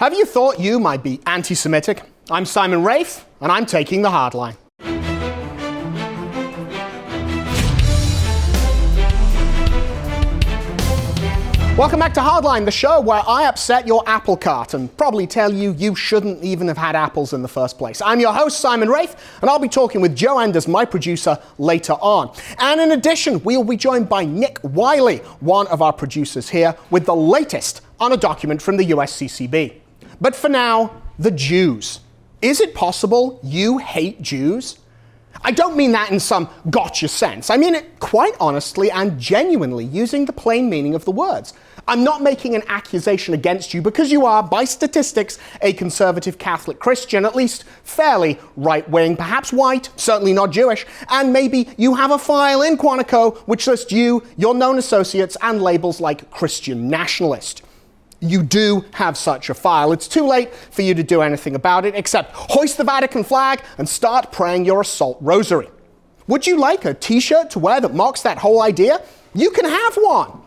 Have you thought you might be anti-Semitic? I'm Simon Rafe, and I'm taking the hard line. Welcome back to Hardline, the show where I upset your apple cart and probably tell you you shouldn't even have had apples in the first place. I'm your host, Simon Rafe, and I'll be talking with Joe Enders, my producer, later on. And in addition, we'll be joined by Nick Wiley, one of our producers here, with the latest on a document from the USCCB. But for now, the Jews. Is it possible you hate Jews? I don't mean that in some gotcha sense. I mean it quite honestly and genuinely, using the plain meaning of the words. I'm not making an accusation against you because you are, by statistics, a conservative Catholic Christian, at least fairly right-wing, perhaps white, certainly not Jewish, and maybe you have a file in Quantico which lists you, your known associates, and labels like Christian nationalist. You do have such a file. It's too late for you to do anything about it except hoist the Vatican flag and start praying your assault rosary. Would you like a t-shirt to wear that mocks that whole idea? You can have one.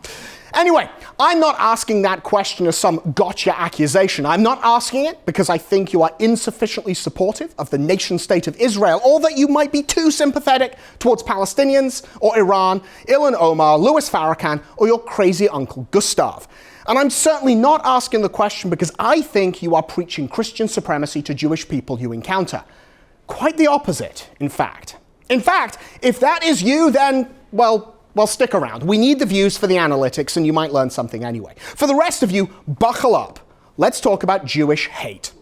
Anyway, I'm not asking that question as some gotcha accusation. I'm not asking it because I think you are insufficiently supportive of the nation-state of Israel, or that you might be too sympathetic towards Palestinians, or Iran, Ilhan Omar, Louis Farrakhan, or your crazy Uncle Gustav. And I'm certainly not asking the question because I think you are preaching Christian supremacy to Jewish people you encounter. Quite the opposite, in fact. In fact, if that is you, then, well, stick around. We need the views for the analytics, and you might learn something anyway. For the rest of you, buckle up. Let's talk about Jewish hate.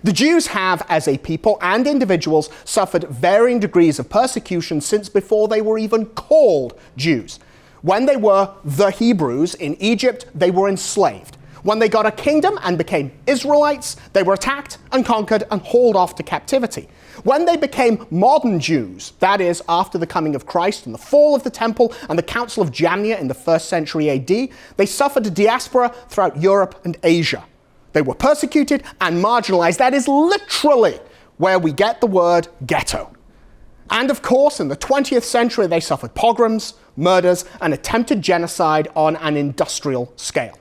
The Jews have, as a people and individuals, suffered varying degrees of persecution since before they were even called Jews. When they were the Hebrews in Egypt, they were enslaved. When they got a kingdom and became Israelites, they were attacked and conquered and hauled off to captivity. When they became modern Jews, that is, after the coming of Christ and the fall of the temple and the Council of Jamnia in the 1st century AD, they suffered a diaspora throughout Europe and Asia. They were persecuted and marginalized. That is literally where we get the word ghetto. And of course, in the 20th century, they suffered pogroms, murders, and attempted genocide on an industrial scale.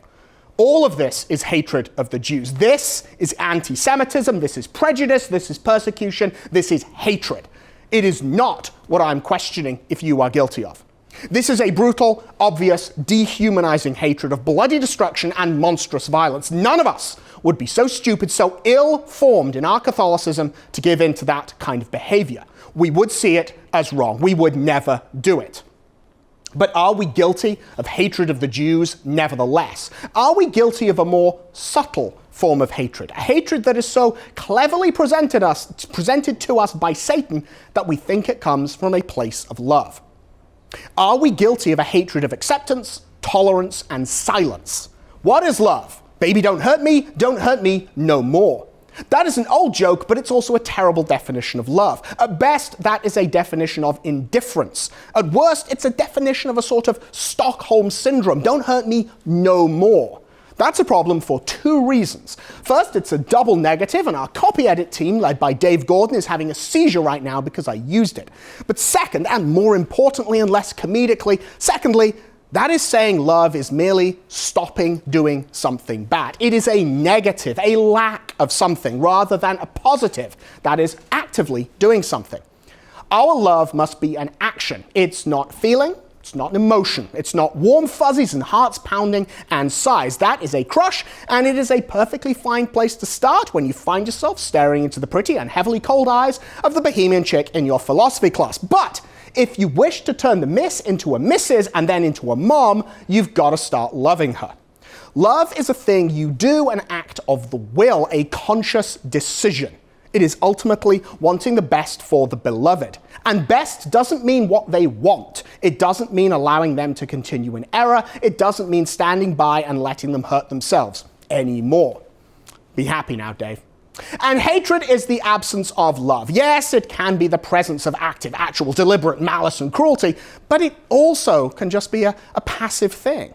All of this is hatred of the Jews. This is anti-Semitism, this is prejudice, this is persecution, this is hatred. It is not what I'm questioning if you are guilty of. This is a brutal, obvious, dehumanizing hatred of bloody destruction and monstrous violence. None of us would be so stupid, so ill-formed in our Catholicism to give in to that kind of behavior. We would see it as wrong. We would never do it. But are we guilty of hatred of the Jews nevertheless? Are we guilty of a more subtle form of hatred? A hatred that is so cleverly presented to us by Satan that we think it comes from a place of love? Are we guilty of a hatred of acceptance, tolerance, and silence? What is love? Baby, don't hurt me no more. That is an old joke, but it's also a terrible definition of love. At best, that is a definition of indifference. At worst, it's a definition of a sort of Stockholm syndrome. Don't hurt me no more. That's a problem for two reasons. First, it's a double negative, and our copy edit team, led by Dave Gordon, is having a seizure right now because I used it. But second, and more importantly and less comedically, secondly, that is saying love is merely stopping doing something bad. It is a negative, a lack of something, rather than a positive, that is actively doing something. Our love must be an action. It's not feeling, it's not an emotion, it's not warm fuzzies and hearts pounding and sighs. That is a crush, and it is a perfectly fine place to start when you find yourself staring into the pretty and heavily cold eyes of the bohemian chick in your philosophy class. But if you wish to turn the miss into a missus and then into a mom, you've got to start loving her. Love is a thing you do, an act of the will, a conscious decision. It is ultimately wanting the best for the beloved. And best doesn't mean what they want. It doesn't mean allowing them to continue in error. It doesn't mean standing by and letting them hurt themselves anymore. Be happy now, Dave. And hatred is the absence of love. Yes, it can be the presence of actual, deliberate malice and cruelty, but it also can just be a passive thing.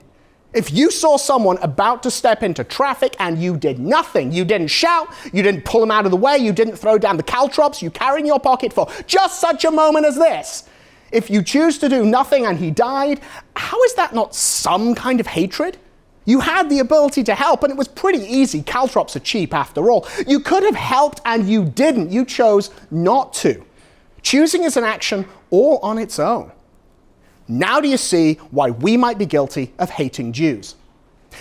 If you saw someone about to step into traffic and you did nothing, you didn't shout, you didn't pull them out of the way, you didn't throw down the caltrops you carry in your pocket for just such a moment as this, if you choose to do nothing and he died, how is that not some kind of hatred? You had the ability to help, and it was pretty easy. Caltrops are cheap after all. You could have helped and you didn't. You chose not to. Choosing is an action all on its own. Now do you see why we might be guilty of hating Jews?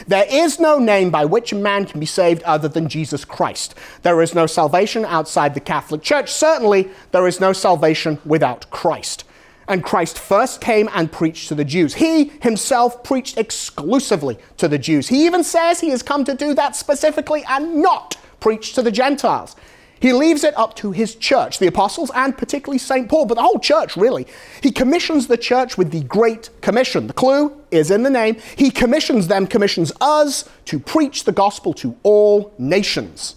There is no name by which a man can be saved other than Jesus Christ. There is no salvation outside the Catholic Church. Certainly, there is no salvation without Christ. And Christ first came and preached to the Jews. He himself preached exclusively to the Jews. He even says he has come to do that specifically and not preach to the Gentiles. He leaves it up to his church, the apostles, and particularly St. Paul, but the whole church, really. He commissions the church with the Great Commission. The clue is in the name. He commissions us to preach the gospel to all nations.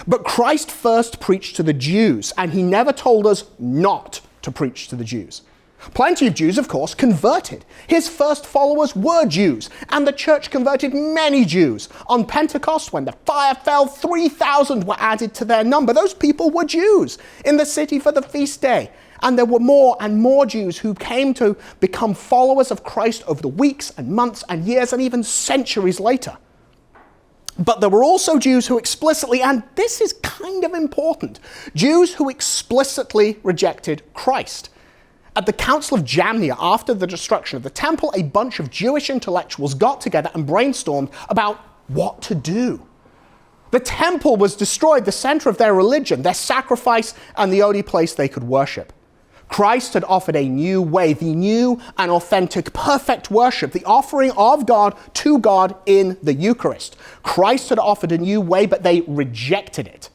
But Christ first preached to the Jews, and he never told us not to preach to the Jews. Plenty of Jews, of course, converted. His first followers were Jews, and the church converted many Jews. On Pentecost, when the fire fell, 3,000 were added to their number. Those people were Jews in the city for the feast day. And there were more and more Jews who came to become followers of Christ over the weeks and months and years and even centuries later. But there were also Jews who explicitly, and this is kind of important, Jews who explicitly rejected Christ. At the Council of Jamnia, after the destruction of the temple, a bunch of Jewish intellectuals got together and brainstormed about what to do. The temple was destroyed, the center of their religion, their sacrifice, and the only place they could worship. Christ had offered a new way, the new and authentic, perfect worship, the offering of God to God in the Eucharist. Christ had offered a new way, but they rejected it.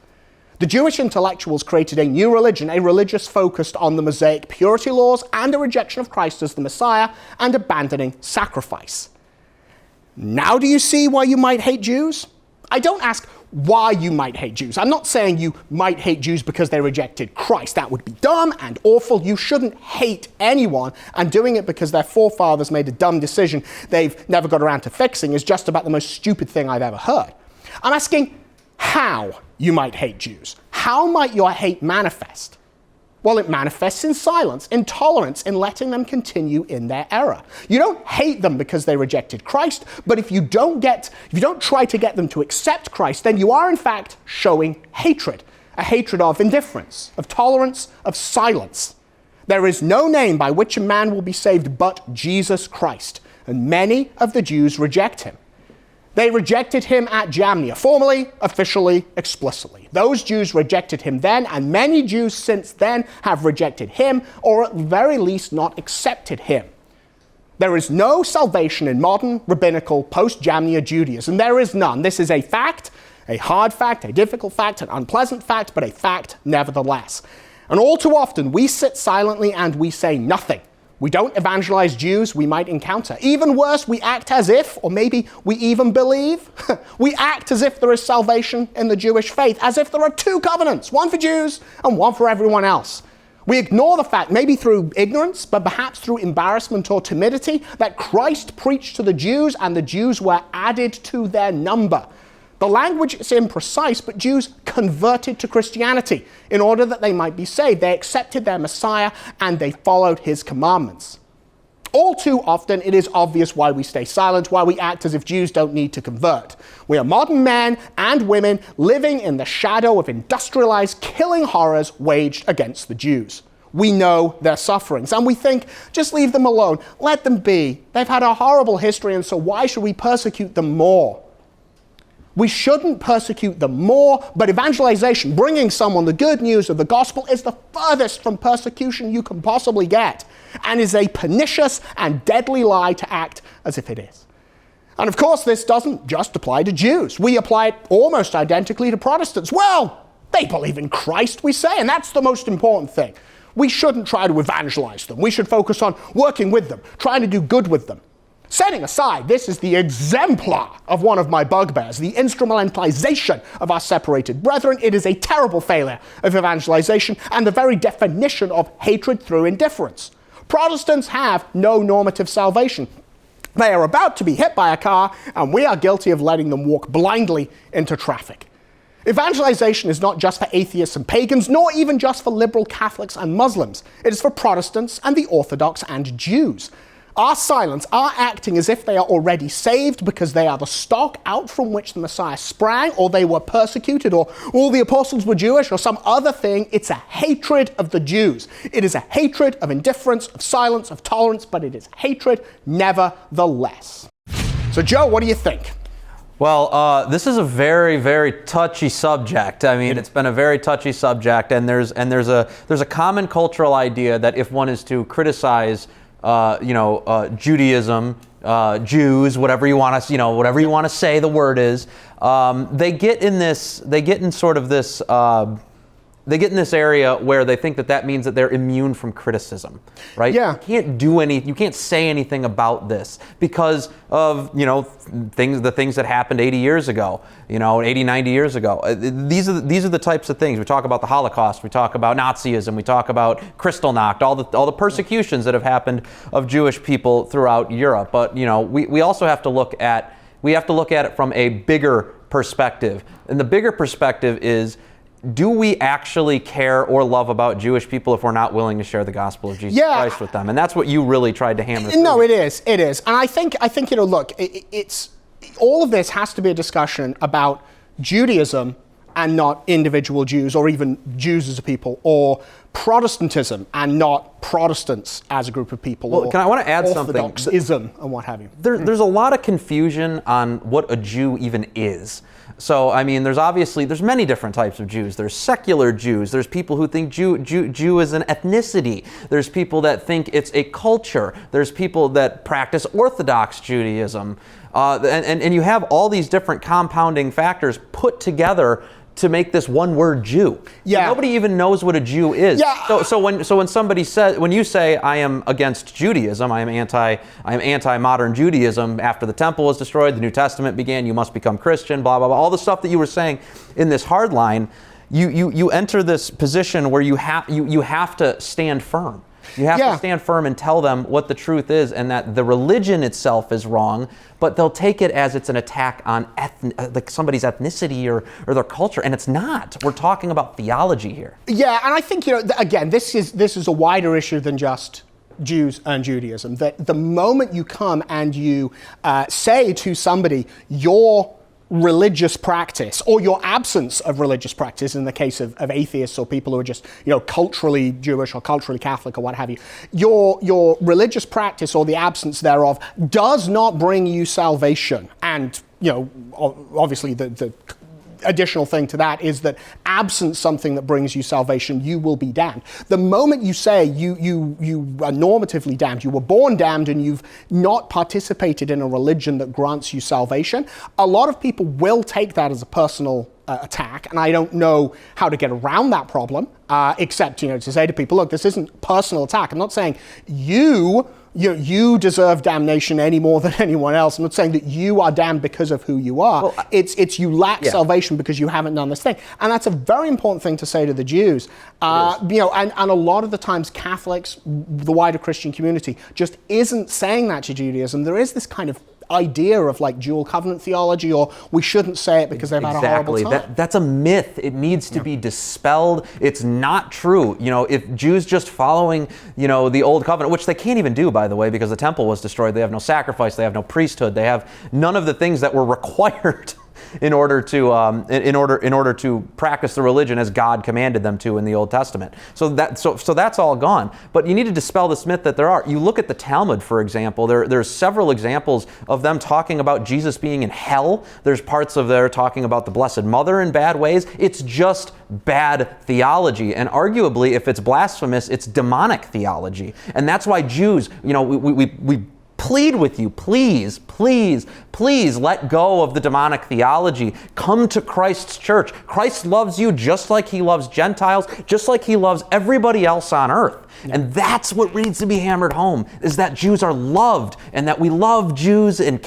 The Jewish intellectuals created a new religion, a religious focused on the Mosaic purity laws and a rejection of Christ as the Messiah and abandoning sacrifice. Now do you see why you might hate Jews? I don't ask why you might hate Jews. I'm not saying you might hate Jews because they rejected Christ. That would be dumb and awful. You shouldn't hate anyone, and doing it because their forefathers made a dumb decision they've never got around to fixing is just about the most stupid thing I've ever heard. I'm asking how you might hate Jews. How might your hate manifest? Well, it manifests in silence, in tolerance, in letting them continue in their error. You don't hate them because they rejected Christ, but if you don't try to get them to accept Christ, then you are in fact showing hatred, a hatred of indifference, of tolerance, of silence. There is no name by which a man will be saved but Jesus Christ, and many of the Jews reject him. They rejected him at Jamnia, formally, officially, explicitly. Those Jews rejected him then, and many Jews since then have rejected him, or at the very least not accepted him. There is no salvation in modern, rabbinical, post-Jamnia Judaism. There is none. This is a fact, a hard fact, a difficult fact, an unpleasant fact, but a fact nevertheless. And all too often, we sit silently and we say nothing. We don't evangelize Jews we might encounter. Even worse, we act as if, or maybe we even believe, we act as if there is salvation in the Jewish faith, as if there are two covenants, one for Jews and one for everyone else. We ignore the fact, maybe through ignorance, but perhaps through embarrassment or timidity, that Christ preached to the Jews and the Jews were added to their number. The language is imprecise, but Jews converted to Christianity in order that they might be saved. They accepted their Messiah and they followed his commandments. All too often, it is obvious why we stay silent, why we act as if Jews don't need to convert. We are modern men and women living in the shadow of industrialized killing horrors waged against the Jews. We know their sufferings, and we think, just leave them alone, let them be. They've had a horrible history, and so why should we persecute them more? We shouldn't persecute them more, but evangelization, bringing someone the good news of the gospel, is the furthest from persecution you can possibly get, and is a pernicious and deadly lie to act as if it is. And of course, this doesn't just apply to Jews. We apply it almost identically to Protestants. Well, they believe in Christ, we say, and that's the most important thing. We shouldn't try to evangelize them. We should focus on working with them, trying to do good with them. Setting aside, this is the exemplar of one of my bugbears, the instrumentalization of our separated brethren. It is a terrible failure of evangelization and the very definition of hatred through indifference. Protestants have no normative salvation. They are about to be hit by a car, and we are guilty of letting them walk blindly into traffic. Evangelization is not just for atheists and pagans, nor even just for liberal Catholics and Muslims. It is for Protestants and the Orthodox and Jews. are silent, are acting as if they are already saved because they are the stock out from which the Messiah sprang, or they were persecuted, or all the apostles were Jewish, or some other thing, it's a hatred of the Jews. It is a hatred of indifference, of silence, of tolerance, but it is hatred nevertheless. So Joe, what do you think? Well, this is a very, very touchy subject. I mean, it's been a very touchy subject, and there's a common cultural idea that if one is to criticize, Judaism, Jews, whatever you want to say the word is, they get in this area where they think that means that they're immune from criticism, right? Yeah. You can't say anything about this because of, the things that happened 80 years ago, 80, 90 years ago. These are the types of things. We talk about the Holocaust, we talk about Nazism, we talk about Kristallnacht, all the persecutions that have happened of Jewish people throughout Europe. But, we also have to look at it from a bigger perspective. And the bigger perspective is, do we actually care or love about Jewish people if we're not willing to share the gospel of Jesus Christ with them? And that's what you really tried to hammer through. No, it is. And I think look, it's all of this has to be a discussion about Judaism and not individual Jews, or even Jews as a people, or Protestantism and not Protestants as a group of people. Well, I want to add something. Orthodoxism and what have you. There's a lot of confusion on what a Jew even is. So, I mean, there's many different types of Jews. There's secular Jews. There's people who think Jew is an ethnicity. There's people that think it's a culture. There's people that practice Orthodox Judaism. And you have all these different compounding factors put together to make this one word Jew. Yeah. So nobody even knows what a Jew is. Yeah. So when you say I am against Judaism, I am anti-modern Judaism. After the temple was destroyed, the New Testament began. You must become Christian. Blah blah blah. All the stuff that you were saying in this hard line, you enter this position where you have to stand firm. You have to stand firm and tell them what the truth is, and that the religion itself is wrong, but they'll take it as it's an attack on like somebody's ethnicity or their culture, and it's not. We're talking about theology here. Yeah, and I think, again, this is a wider issue than just Jews and Judaism. That the moment you come and you say to somebody, your religious practice, or your absence of religious practice in the case of atheists or people who are just culturally Jewish or culturally Catholic or what have you, your religious practice or the absence thereof does not bring you salvation. And obviously the additional thing to that is that absent something that brings you salvation, you will be damned. The moment you say you are normatively damned, you were born damned, and you've not participated in a religion that grants you salvation, a lot of people will take that as a personal attack, and I don't know how to get around that problem, except to say to people, look, this isn't personal attack. I'm not saying you deserve damnation any more than anyone else. I'm not saying that you are damned because of who you are. Well, it's you lack salvation because you haven't done this thing. And that's a very important thing to say to the Jews. And a lot of the times Catholics, the wider Christian community, just isn't saying that to Judaism. There is this kind of idea of like dual covenant theology, or we shouldn't say it because they've had a horrible time. That's a myth. It needs to be dispelled. It's not true. If Jews just following, the old covenant, which they can't even do, by the way, because the temple was destroyed. They have no sacrifice. They have no priesthood. They have none of the things that were required in order to practice the religion as God commanded them to in the Old Testament. So that's all gone. But you need to dispel this myth that there are. You look at the Talmud, for example. There's several examples of them talking about Jesus being in hell. There's parts of there talking about the Blessed Mother in bad ways. It's just bad theology, and arguably, if it's blasphemous, it's demonic theology. And that's why Jews, we plead with you, please let go of the demonic theology. Come to Christ's church. Christ loves you just like he loves Gentiles, just like he loves everybody else on earth. Yeah. And that's what needs to be hammered home, is that Jews are loved, and that we love Jews, and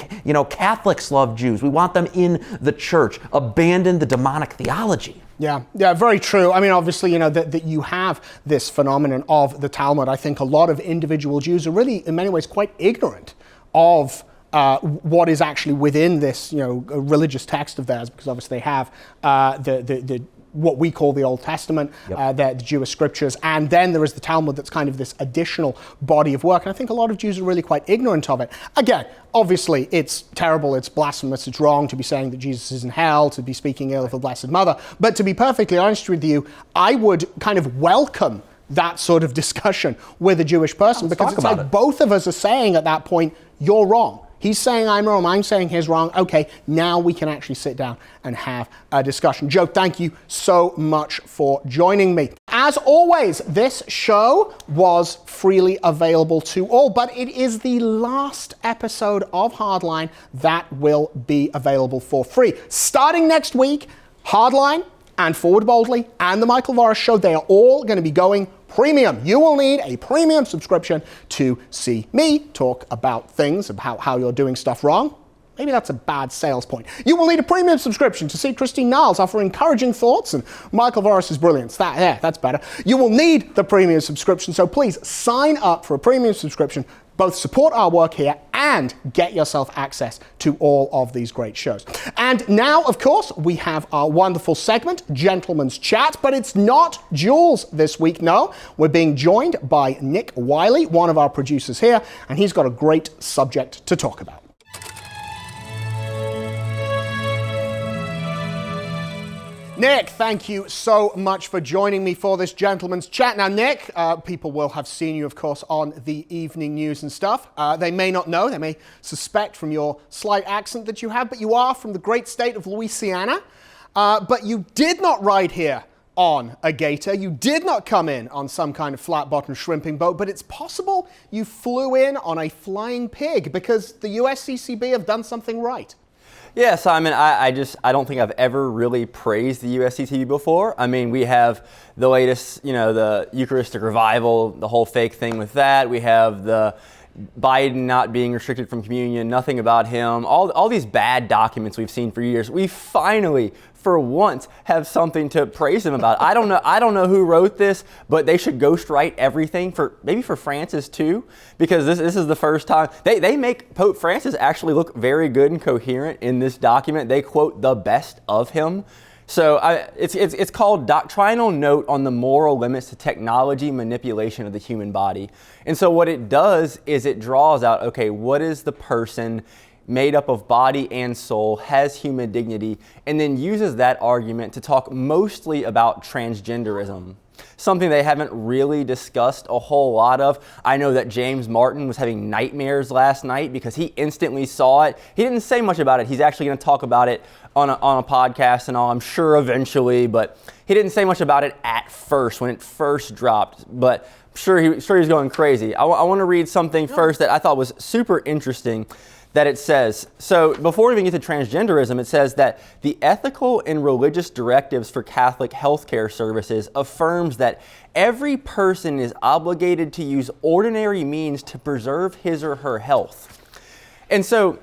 Catholics love Jews. We want them in the church. Abandon the demonic theology. Yeah, very true. I mean, obviously, that you have this phenomenon of the Talmud. I think a lot of individual Jews are really, in many ways, quite ignorant of what is actually within this, religious text of theirs, because obviously they have the what we call the Old Testament, the Jewish scriptures, and then there is the Talmud that's kind of this additional body of work. And I think a lot of Jews are really quite ignorant of it. Again, obviously, it's terrible, it's blasphemous, it's wrong to be saying that Jesus is in hell, to be speaking ill of the Blessed Mother. But to be perfectly honest with you, I would kind of welcome that sort of discussion with a Jewish person, because it's like both of us are saying at that point, you're wrong. He's saying I'm wrong, I'm saying he's wrong. Okay, now we can actually sit down and have a discussion. Joe, thank you so much for joining me. As always, this show was freely available to all, but it is the last episode of Hardline that will be available for free. Starting next week, Hardline and Forward Boldly and the Michael Voris Show, they are all going to be going premium. You will need a premium subscription to see me talk about things, about how you're doing stuff wrong. Maybe that's a bad sales point. You will need a premium subscription to see Christine Niles offer encouraging thoughts and Michael Voris' brilliance. That's better. You will need the premium subscription, so please sign up for a premium subscription. Both support our work here and get yourself access to all of these great shows. And now, of course, we have our wonderful segment, Gentleman's Chat, but it's not Jules this week, no. We're being joined by Nick Wiley, one of our producers here, and he's got a great subject to talk about. Nick, thank you so much for joining me for this Gentleman's Chat. Now, Nick, people will have seen you, of course, on the evening news and stuff. They may not know, they may suspect from your slight accent that you have, but you are from the great state of Louisiana. But you did not ride here on a gator. You did not come in on some kind of flat-bottom shrimping boat, but it's possible you flew in on a flying pig because the USCCB have done something right. Yeah, Simon, I don't think I've ever really praised the USCCB before. I mean, we have the latest, the Eucharistic revival, the whole fake thing with that. We have the Biden not being restricted from communion, nothing about him, all these bad documents we've seen for years. We finally, for once, have something to praise him about. I don't know who wrote this, but they should ghostwrite everything maybe for Francis too, because this is the first time they make Pope Francis actually look very good and coherent in this document. They quote the best of him. So it's called Doctrinal Note on the Moral Limits to Technology Manipulation of the Human Body. And so what it does is it draws out, okay, what is the person made up of body and soul, has human dignity, and then uses that argument to talk mostly about transgenderism. Something they haven't really discussed a whole lot of. I know that James Martin was having nightmares last night because he instantly saw it. He didn't say much about it. He's actually going to talk about it on a podcast and all, I'm sure eventually, but he didn't say much about it at first when it first dropped. But I'm sure he's going crazy. I want to read something first that I thought was super interesting. That it says, so before we even get to transgenderism, it says that the ethical and religious directives for Catholic healthcare services affirms that every person is obligated to use ordinary means to preserve his or her health. And so...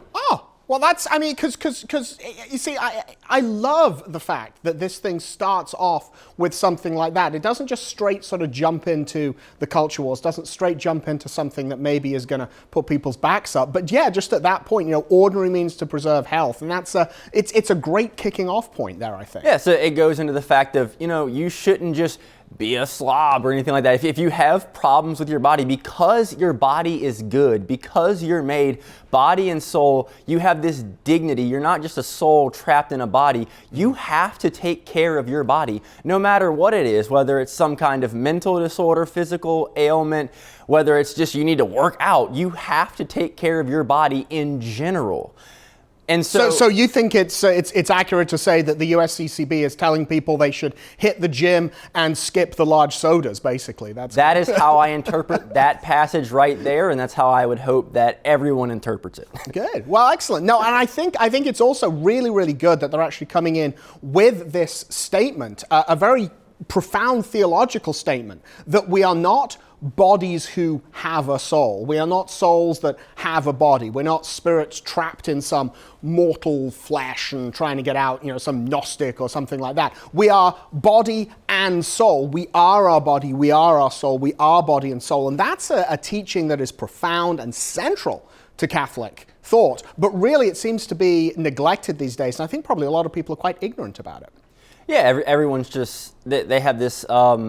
Well, that's, I mean, because you see, I love the fact that this thing starts off with something like that. It doesn't just straight sort of jump into the culture wars, doesn't straight jump into something that maybe is going to put people's backs up. But yeah, just at that point, ordinary means to preserve health. And that's it's a great kicking off point there, I think. Yeah, so it goes into the fact of, you shouldn't just be a slob or anything like that. If you have problems with your body, because your body is good, because you're made body and soul, you have this dignity. You're not just a soul trapped in a body. You have to take care of your body, no matter what it is, whether it's some kind of mental disorder, physical ailment, whether it's just you need to work out. You have to take care of your body in general. And so you think it's accurate to say that the USCCB is telling people they should hit the gym and skip the large sodas, basically? That is how I interpret that passage right there, and that's how I would hope that everyone interprets it. Good. Well, excellent. No, and I think it's also really, really good that they're actually coming in with this statement, a very profound theological statement, that we are not bodies who have a soul. We are not souls that have a body. We're not spirits trapped in some mortal flesh and trying to get out, some Gnostic or something like that. We are body and soul. We are our body. We are our soul. We are body and soul. And that's a teaching that is profound and central to Catholic thought. But really, it seems to be neglected these days. And I think probably a lot of people are quite ignorant about it. Yeah, everyone's just, they have this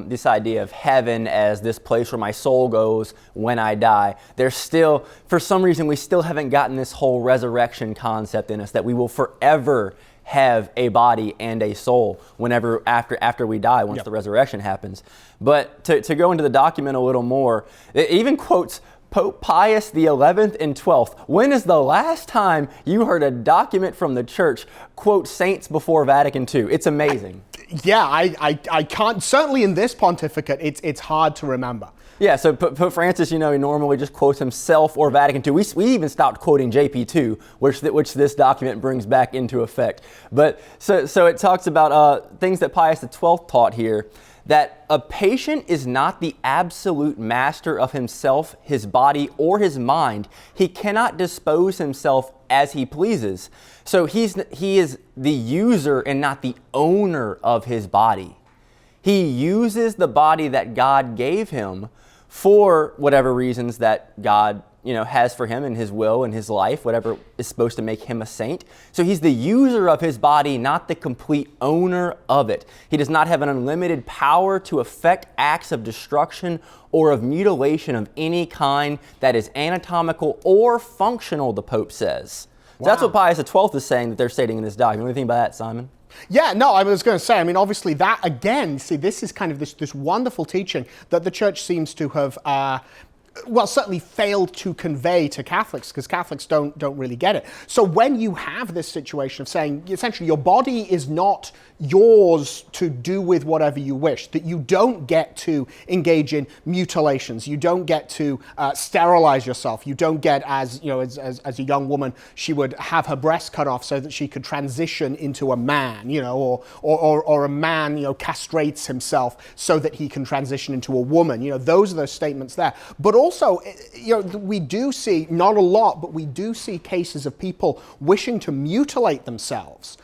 this idea of heaven as this place where my soul goes when I die. There's still, for some reason, we still haven't gotten this whole resurrection concept in us, that we will forever have a body and a soul whenever after we die, once the resurrection happens. But to go into the document a little more, it even quotes Pope Pius XI and XII. When is the last time you heard a document from the church quote saints before Vatican II? It's amazing. Yeah, I can't, certainly in this pontificate, it's hard to remember. Yeah, so Pope Francis, he normally just quotes himself or Vatican II. We even stopped quoting JP2, which this document brings back into effect. But so it talks about things that Pius XII taught here, that a patient is not the absolute master of himself, his body, or his mind. He cannot dispose himself as he pleases. So he is the user and not the owner of his body. He uses the body that God gave him for whatever reasons that God has for him in his will and his life, whatever is supposed to make him a saint. So he's the user of his body, not the complete owner of it. He does not have an unlimited power to effect acts of destruction or of mutilation of any kind that is anatomical or functional, the Pope says. So that's what Pius XII is saying that they're stating in this document. What do you think about that, Simon? Yeah, no, I was going to say, obviously that, again, see, this is kind of this wonderful teaching that the church seems to have, certainly failed to convey to Catholics, because Catholics don't really get it. So when you have this situation of saying, essentially, your body is not yours to do with whatever you wish, that you don't get to engage in mutilations, you don't get to sterilize yourself, you don't get, as a young woman, she would have her breast cut off so that she could transition into a man, or a man, castrates himself so that he can transition into a woman. Those are those statements there. But also, we do see, not a lot, but we do see cases of people wishing to mutilate themselves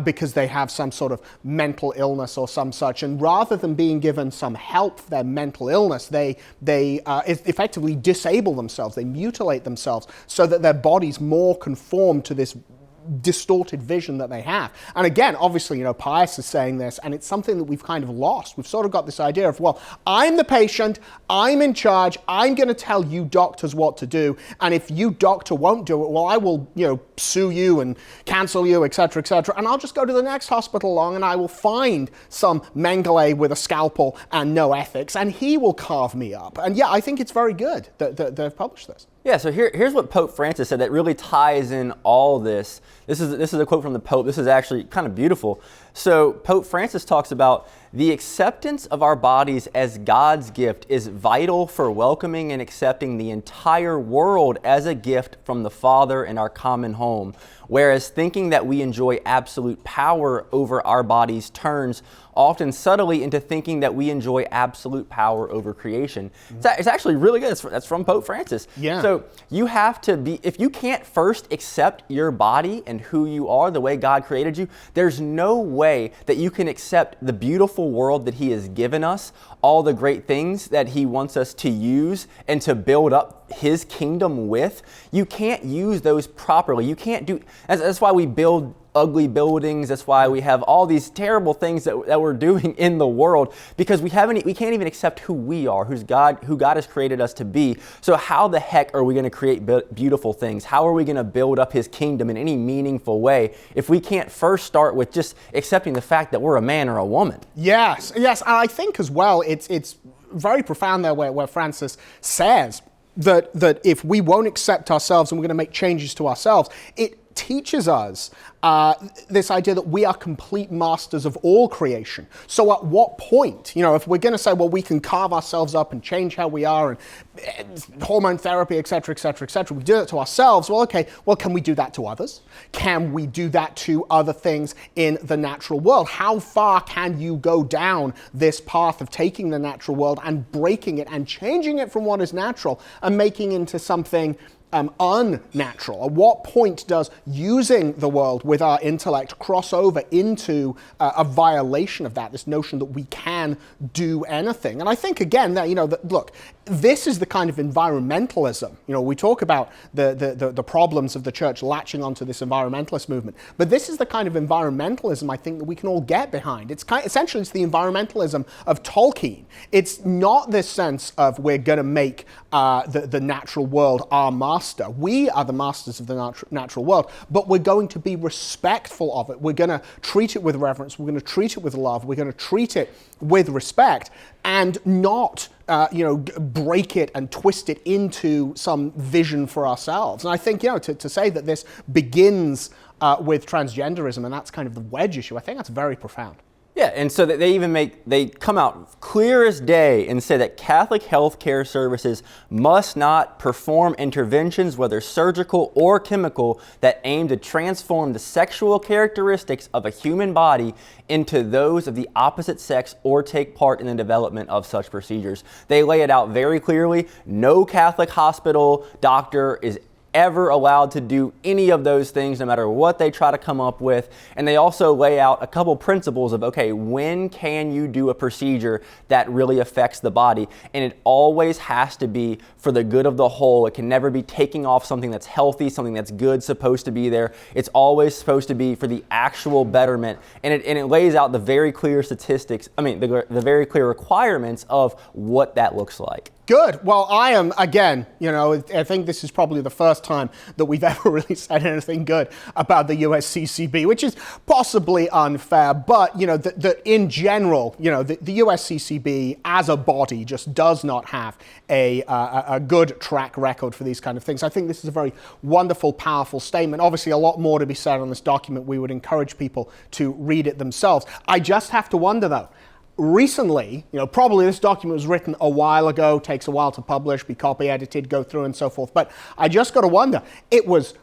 because they have some sort of mental illness or some such, and rather than being given some help for their mental illness, they effectively disable themselves, they mutilate themselves so that their bodies more conform to this distorted vision that they have. And again, obviously, Pius is saying this, and it's something that we've kind of lost. We've sort of got this idea of, well, I'm the patient, I'm in charge, I'm going to tell you doctors what to do, and if you doctor won't do it, well, I will, sue you and cancel you, etc., and I'll just go to the next hospital along and I will find some Mengele with a scalpel and no ethics, and he will carve me up. And yeah, I think it's very good that they've published this. Yeah, so here's what Pope Francis said that really ties in all this. This is a quote from the Pope. This is actually kind of beautiful. So Pope Francis talks about the acceptance of our bodies as God's gift is vital for welcoming and accepting the entire world as a gift from the Father in our common home, whereas thinking that we enjoy absolute power over our bodies turns often subtly into thinking that we enjoy absolute power over creation. It's actually really good. That's from Pope Francis. Yeah. So you have to be, if you can't first accept your body and who you are, the way God created you, there's no way that you can accept the beautiful world that He has given us, all the great things that He wants us to use and to build up His kingdom with. You can't use those properly. You can't do, that's why we build ugly buildings. That's why we have all these terrible things that we're doing in the world, because we can't even accept who we are, who God has created us to be. So how the heck are we going to create beautiful things? How are we going to build up His kingdom in any meaningful way if we can't first start with just accepting the fact that we're a man or a woman? Yes. And I think as well, it's very profound there where Francis says that if we won't accept ourselves and we're going to make changes to ourselves, it teaches us this idea that we are complete masters of all creation. So at what point, if we're going to say, well, we can carve ourselves up and change how we are and hormone therapy, etc., we do it to ourselves. Well, okay, can we do that to others? Can we do that to other things in the natural world? How far can you go down this path of taking the natural world and breaking it and changing it from what is natural and making it into something unnatural? At what point does using the world with our intellect cross over into a violation of that, this notion that we can do anything? And I think, again, that, look, this is the kind of environmentalism. We talk about the problems of the church latching onto this environmentalist movement, but this is the kind of environmentalism I think that we can all get behind. Essentially, it's the environmentalism of Tolkien. It's not this sense of we're going to make the natural world our master. We are the masters of the natural world, but we're going to be respectful of it. We're going to treat it with reverence. We're going to treat it with love. We're going to treat it with respect, and not break it and twist it into some vision for ourselves. And I think, to say that this begins with transgenderism, and that's kind of the wedge issue, I think that's very profound. Yeah, and so that they come out clear as day and say that Catholic healthcare services must not perform interventions, whether surgical or chemical, that aim to transform the sexual characteristics of a human body into those of the opposite sex or take part in the development of such procedures. They lay it out very clearly. No Catholic hospital doctor is ever allowed to do any of those things, no matter what they try to come up with. And they also lay out a couple principles of, okay, when can you do a procedure that really affects the body? And it always has to be for the good of the whole. It can never be taking off something that's healthy, something that's good, supposed to be there. It's always supposed to be for the actual betterment. And it lays out the very clear statistics, the very clear requirements of what that looks like. Good. Well, I am, again, I think this is probably the first time that we've ever really said anything good about the USCCB, which is possibly unfair, but, in general, the USCCB as a body just does not have a good track record for these kind of things. I think this is a very wonderful, powerful statement. Obviously, a lot more to be said on this document. We would encourage people to read it themselves. I just have to wonder, though, recently, probably this document was written a while ago, takes a while to publish, be copy edited, go through and so forth. But I just got to wonder, it was,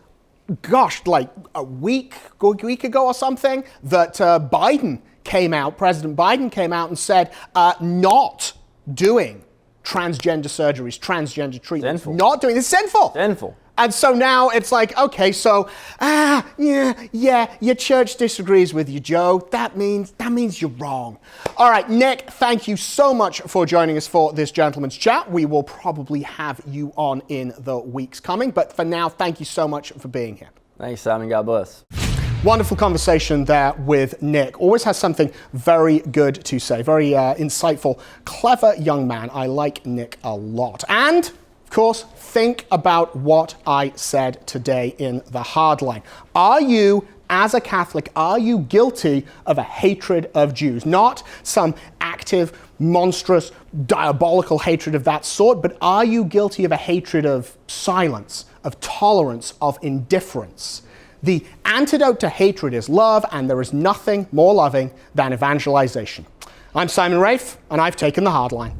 like a week ago or something, that President Biden came out and said, not doing transgender surgeries, transgender treatments. Sinful. Not doing, it's sinful. Sinful. And so now it's like, okay, so, your church disagrees with you, Joe. That means you're wrong. All right, Nick, thank you so much for joining us for this gentleman's chat. We will probably have you on in the weeks coming. But for now, thank you so much for being here. Thanks, Simon. God bless. Wonderful conversation there with Nick. Always has something very good to say. Very insightful, clever young man. I like Nick a lot. And of course, think about what I said today in the Hardline. Are you, as a Catholic, are you guilty of a hatred of Jews? Not some active, monstrous, diabolical hatred of that sort, but are you guilty of a hatred of silence, of tolerance, of indifference? The antidote to hatred is love, and there is nothing more loving than evangelization. I'm Simon Rafe, and I've taken the Hardline.